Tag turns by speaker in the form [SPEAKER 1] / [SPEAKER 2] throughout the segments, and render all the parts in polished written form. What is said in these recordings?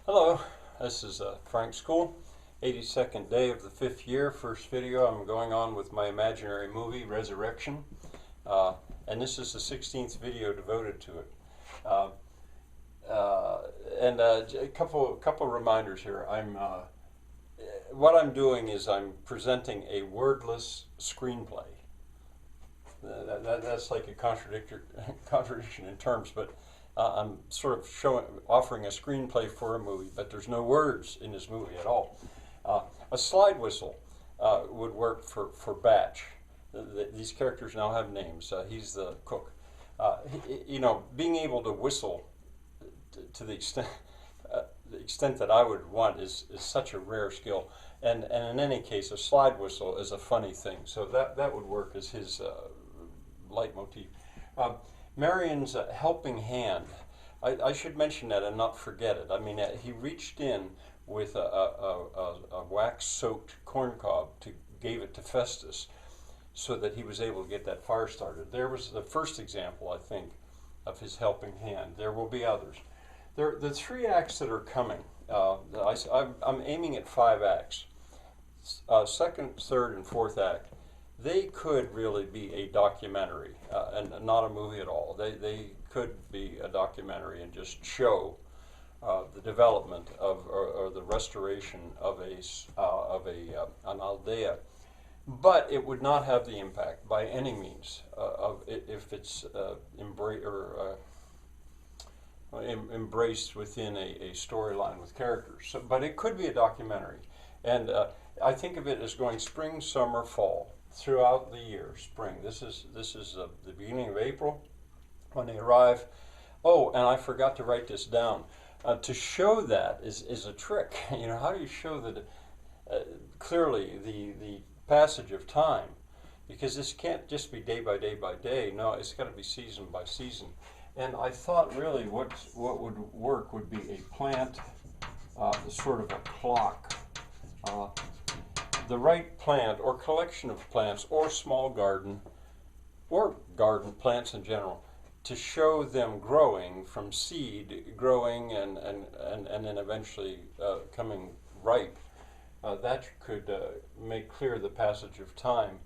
[SPEAKER 1] Hello, this is Frank School, 82nd day of the 5th year, first video I'm going on with my imaginary movie, Resurrection, and this is the 16th video devoted to it. Uh, a couple reminders here. What I'm doing is I'm presenting a wordless screenplay. That's like a contradiction in terms, but I'm sort of offering a screenplay for a movie, but there's no words in this movie at all. A slide whistle would work for Batch. These characters now have names. He's the cook. Being able to whistle to the extent that I would want is such a rare skill. And in any case, a slide whistle is a funny thing. So that would work as his leitmotif. Marion's helping hand. I should mention that and not forget it. I mean, he reached in with a wax-soaked corncob gave it to Festus so that he was able to get that fire started. There was the first example, I think, of his helping hand. There will be others. The three acts that are coming, I'm aiming at 5 acts. Second, third, and fourth act, they could really be a documentary and not a movie at all. They could be a documentary and just show the development of or the restoration of an aldea, but it would not have the impact by any means of if it's embraced within a storyline with characters. So, but it could be a documentary, and I think of it as going spring, summer, fall throughout the year. Spring. This is the beginning of April when they arrive. Oh, and I forgot to write this down. To show that is a trick. You know, how do you show that clearly the passage of time? Because this can't just be day by day by day. No, it's got to be season by season. And I thought really what would work would be a plant, sort of a clock. The right plant or collection of plants or small garden or garden plants in general to show them growing from seed, growing and then eventually coming ripe. That could make clear the passage of time.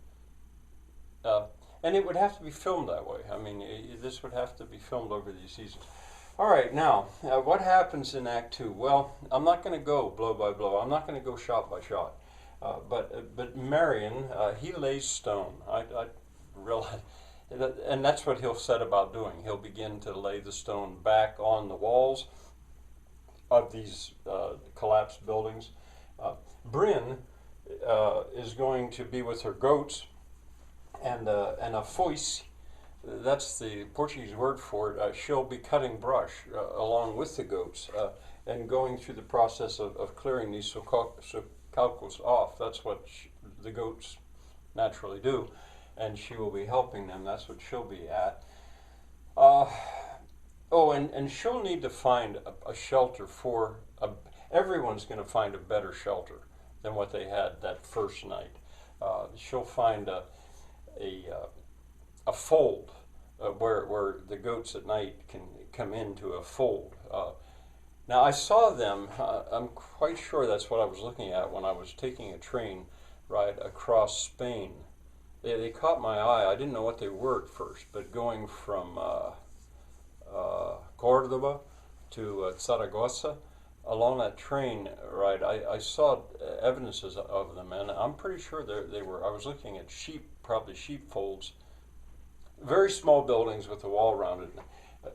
[SPEAKER 1] And it would have to be filmed that way. I mean, this would have to be filmed over these seasons. All right, now, what happens in Act 2? Well, I'm not going to go blow by blow. I'm not going to go shot by shot. But Marion, he lays stone. I realize, and that's what he'll set about doing. He'll begin to lay the stone back on the walls of these collapsed buildings. Bryn is going to be with her goats, and a foice, that's the Portuguese word for it. She'll be cutting brush along with the goats and going through the process of clearing these socalcos off. That's what the goats naturally do, and she will be helping them. That's what she'll be at. And she'll need to find a shelter for everyone's going to find a better shelter than what they had that first night. She'll find a fold where the goats at night can come into a fold. Now I saw them, I'm quite sure that's what I was looking at when I was taking a train ride across Spain. They caught my eye. I didn't know what they were at first, but going from Cordoba to Zaragoza, along that train ride, I saw evidences of them, and I'm pretty sure they were. I was looking at probably sheepfolds, very small buildings with a wall around it.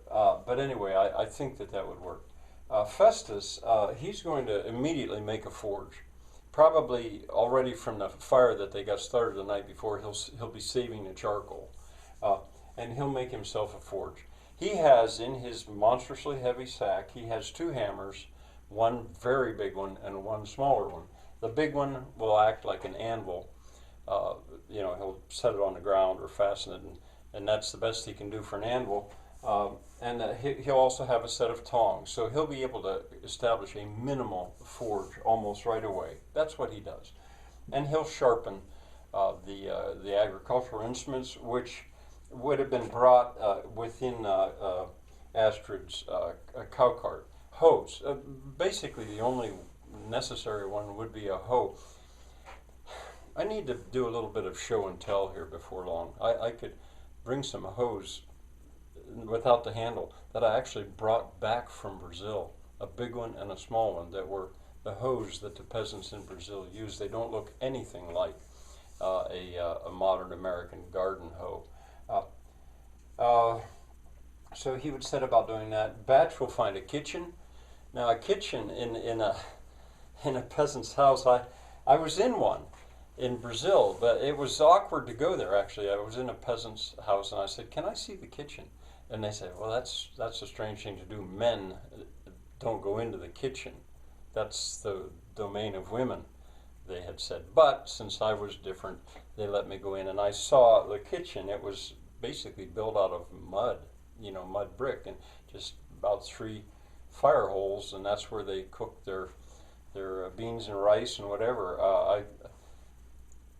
[SPEAKER 1] But anyway, I think that would work. Festus, he's going to immediately make a forge, probably already from the fire that they got started the night before. He'll be saving the charcoal, and he'll make himself a forge. He has in his monstrously heavy sack, he has 2 hammers, one very big one and one smaller one. The big one will act like an anvil. He'll set it on the ground or fasten it, and that's the best he can do for an anvil. He'll also have a set of tongs, so he'll be able to establish a minimal forge almost right away. That's what he does. And he'll sharpen the agricultural instruments, which would have been brought within Astrid's cow cart. hose. Basically, the only necessary one would be a hoe. I need to do a little bit of show and tell here before long. I could bring some hose without the handle that I actually brought back from Brazil, a big one and a small one, that were the hose that the peasants in Brazil use. They don't look anything like a modern American garden hoe. So he would set about doing that. Batch will find a kitchen. Now, a kitchen in a peasant's house, I was in one in Brazil, but it was awkward to go there. Actually, I was in a peasant's house, and I said, "Can I see the kitchen?" And they said, "Well, that's a strange thing to do. Men don't go into the kitchen. That's the domain of women," they had said. But since I was different, they let me go in, and I saw the kitchen. It was basically built out of mud, mud brick, and just about 3 fire holes, and that's where they cooked their beans and rice and whatever.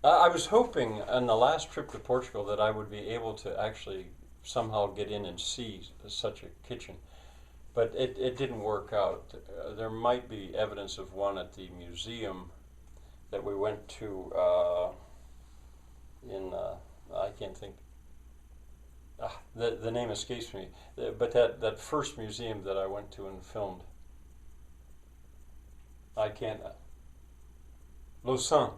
[SPEAKER 1] I was hoping on the last trip to Portugal that I would be able to actually somehow get in and see such a kitchen, but it didn't work out. There might be evidence of one at the museum that we went to I can't think. The name escapes me, but that first museum that I went to and filmed, I can't. Lausanne,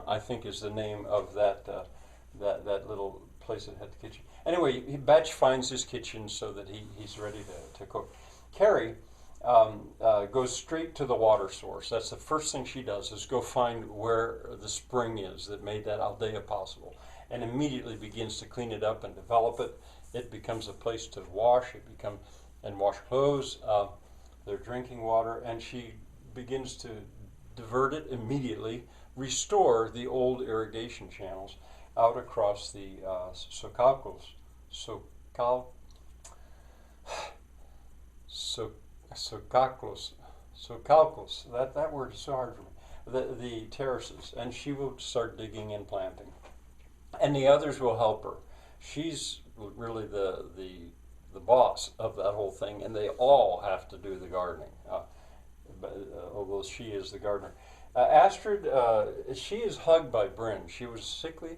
[SPEAKER 1] I think, is the name of that little place that had the kitchen. Anyway, Batch finds his kitchen so that he's ready to cook. Carrie goes straight to the water source. That's the first thing she does, is go find where the spring is that made that aldea possible, and immediately begins to clean it up and develop it. It becomes a place to wash. And wash clothes, their drinking water, and she begins to divert it immediately, restore the old irrigation channels out across the Socalcos. That word is so hard for me. The terraces, and she will start digging and planting, and the others will help her. She's really the boss of that whole thing, and they all have to do the gardening. Although she is the gardener. Astrid, she is hugged by Bryn. She was sickly,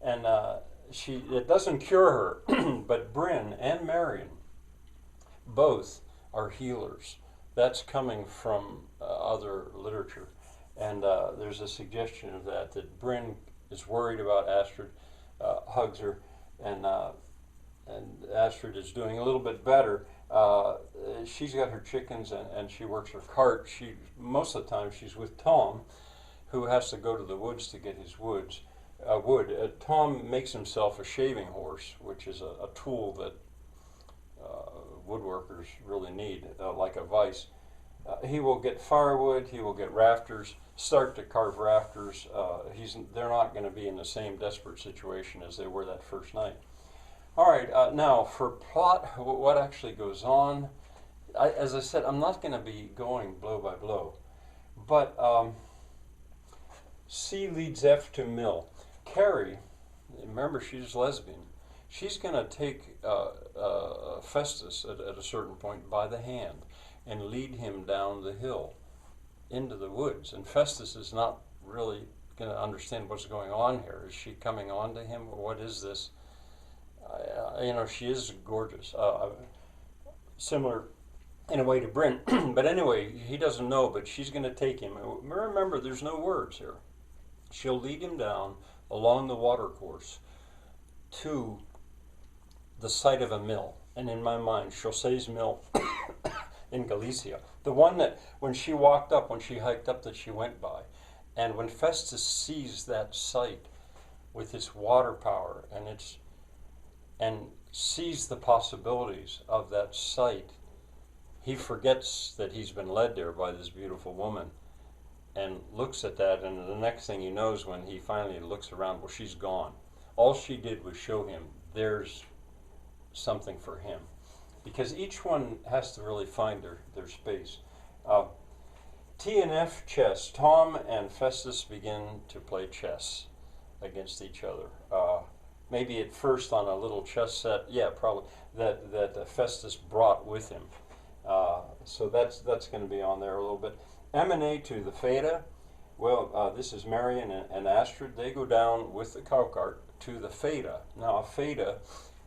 [SPEAKER 1] and it doesn't cure her, but Bryn and Marion both are healers. That's coming from other literature, and there's a suggestion of that Bryn is worried about Astrid, hugs her, and Astrid is doing a little bit better. She's got her chickens, and she works her cart. Most of the time she's with Tom, who has to go to the woods to get his wood. Tom makes himself a shaving horse, which is a tool that woodworkers really need, like a vise. He will get firewood, he will get rafters, start to carve rafters. They're not going to be in the same desperate situation as they were that first night. All right, now for plot, what actually goes on. As I said, I'm not going to be going blow by blow, but C leads F to Mill. Carrie, remember, she's lesbian. She's going to take Festus at a certain point by the hand and lead him down the hill into the woods. And Festus is not really going to understand what's going on here. Is she coming on to him? What is this? She is gorgeous. Similar in a way to Bryn. But anyway, he doesn't know, but she's going to take him. Remember, there's no words here. She'll lead him down along the watercourse to the site of a mill. And in my mind, José's mill in Galicia. The one that when she hiked up, that she went by. And when Festus sees that site with its water power and sees the possibilities of that site, he forgets that he's been led there by this beautiful woman and looks at that, and the next thing he knows, when he finally looks around, well, she's gone. All she did was show him there's something for him, because each one has to really find their space. T and F chess. Tom and Festus begin to play chess against each other. Maybe at first on a little chess set, yeah, probably, that Festus brought with him. So that's going to be on there a little bit. M&A to the Feta. Well, this is Marion and Astrid. They go down with the cow cart to the Feta. Now, a Feta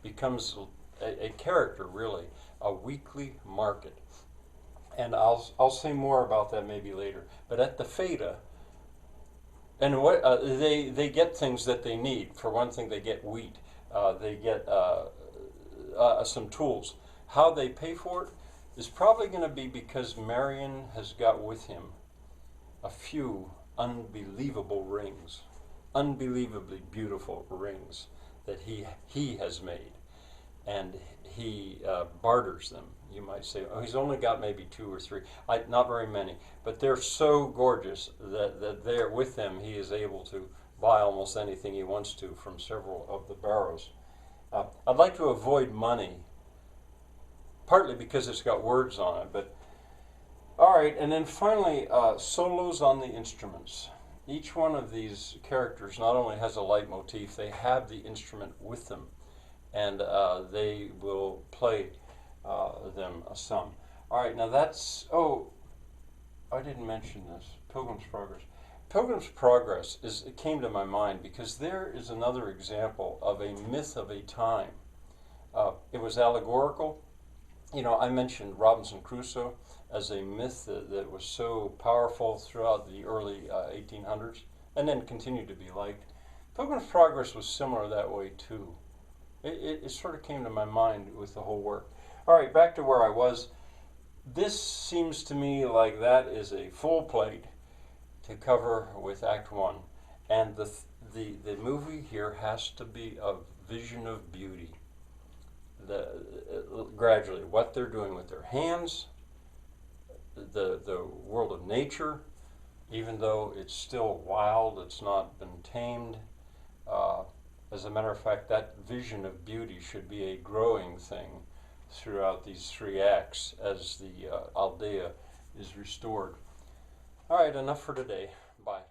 [SPEAKER 1] becomes a character, really, a weekly market. And I'll say more about that maybe later. But at the Feta, and what they get things that they need. For one thing, they get wheat. They get some tools. How they pay for it is probably going to be because Marion has got with him a few unbelievable rings, unbelievably beautiful rings that he has made, and he barters them. You might say, oh, he's only got maybe 2 or 3, not very many, but they're so gorgeous that they're with them. He is able to buy almost anything he wants to from several of the barrows. I'd like to avoid money, partly because it's got words on it, but all right. And then finally, solos on the instruments. Each one of these characters not only has a leitmotif, they have the instrument with them, and they will play them some. All right, now that's, oh, I didn't mention this, Pilgrim's Progress. Pilgrim's Progress it came to my mind because there is another example of a myth of a time. It was allegorical. You know, I mentioned Robinson Crusoe as a myth that was so powerful throughout the early 1800s and then continued to be liked. Pilgrim's Progress was similar that way too. It sort of came to my mind with the whole work. All right, back to where I was. This seems to me like that is a full plate to cover with Act 1. And the movie here has to be a vision of beauty. Gradually, what they're doing with their hands, the world of nature, even though it's still wild, it's not been tamed. As a matter of fact, that vision of beauty should be a growing thing throughout these 3 acts as the Aldea is restored. All right, enough for today. Bye.